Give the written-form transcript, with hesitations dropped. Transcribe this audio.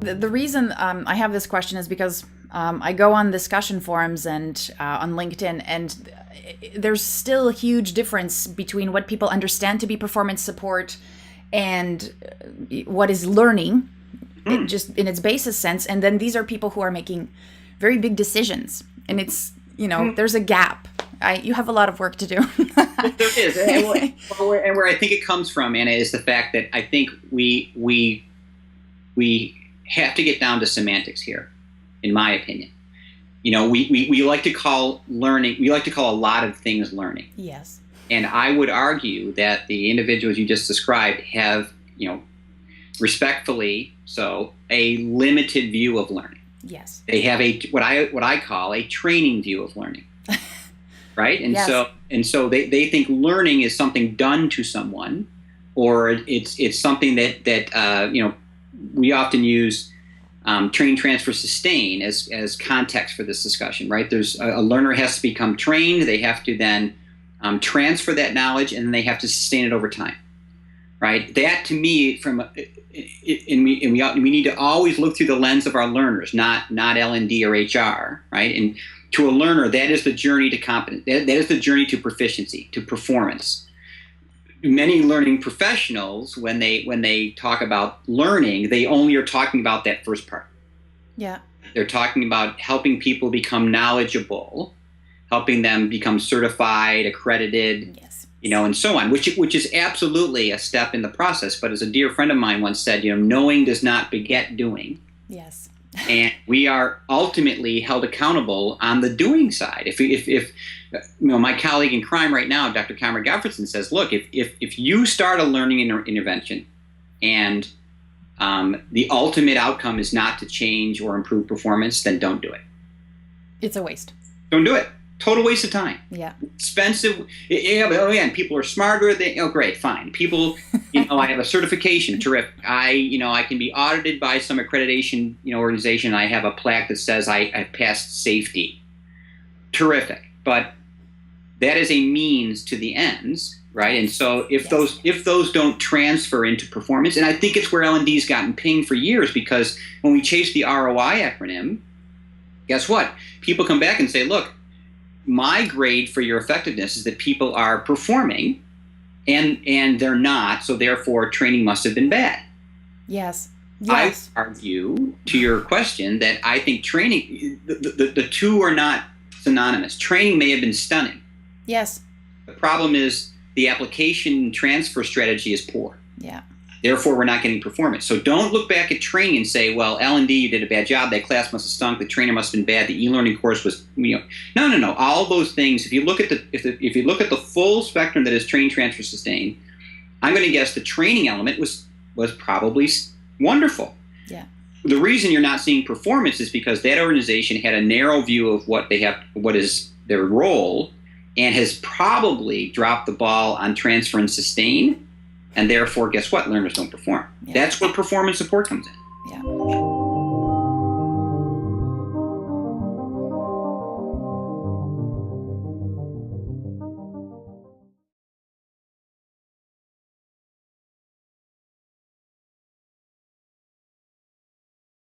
The reason I have this question is because I go on discussion forums and on LinkedIn, and there's still a huge difference between what people understand to be performance support and what is learning, just in its basis sense. And then these are people who are making very big decisions, and it's, there's a gap. You have a lot of work to do. There is, and where I think it comes from, Anna, is the fact that I think we have to get down to semantics here, in my opinion. We like to call learning, we like to call a lot of things learning. Yes. And I would argue that the individuals you just described have, respectfully so, a limited view of learning. Yes. They have what I call a training view of learning. Right? And yes. so they think learning is something done to someone, or it's something that we often use train, transfer, sustain as context for this discussion, right? There's a learner has to become trained. They have to then transfer that knowledge, and then they have to sustain it over time, right? That, to me, we need to always look through the lens of our learners, not L&D or HR, right? And to a learner, that is the journey to competence. That is the journey to proficiency, to performance. Many learning professionals, when they talk about learning, they only are talking about that first part. Yeah. They're talking about helping people become knowledgeable, helping them become certified, accredited, yes, and so on, which is absolutely a step in the process. But as a dear friend of mine once said, knowing does not beget doing. Yes. And we are ultimately held accountable on the doing side. If my colleague in crime right now, Dr. Cameron Gottfredson, says, look, if you start a learning intervention and the ultimate outcome is not to change or improve performance, then don't do it. It's a waste. Don't do it. Total waste of time. Yeah. Expensive. And people are smarter. Great, fine. People, I have a certification. Terrific. I can be audited by some accreditation, organization. I have a plaque that says I've passed safety. Terrific. But that is a means to the ends, right? And so if those don't transfer into performance, and I think it's where L&D's gotten pinged for years, because when we chase the ROI acronym, guess what? People come back and say, look, my grade for your effectiveness is that people are performing and they're not, so therefore training must have been bad. Yes. I argue, to your question, that I think training, the two are not synonymous. Training may have been stunning. Yes. The problem is the application transfer strategy is poor. Yeah. Therefore, we're not getting performance. So don't look back at training and say, well, L&D, you did a bad job. That class must have stunk. The trainer must have been bad. The e-learning course was, No. All those things, if you look at the full spectrum that is train, transfer, sustain, I'm going to guess the training element was probably wonderful. Yeah. The reason you're not seeing performance is because that organization had a narrow view of what is their role, and has probably dropped the ball on transfer and sustain. And therefore, guess what? Learners don't perform. Yeah. That's where performance support comes in. Yeah.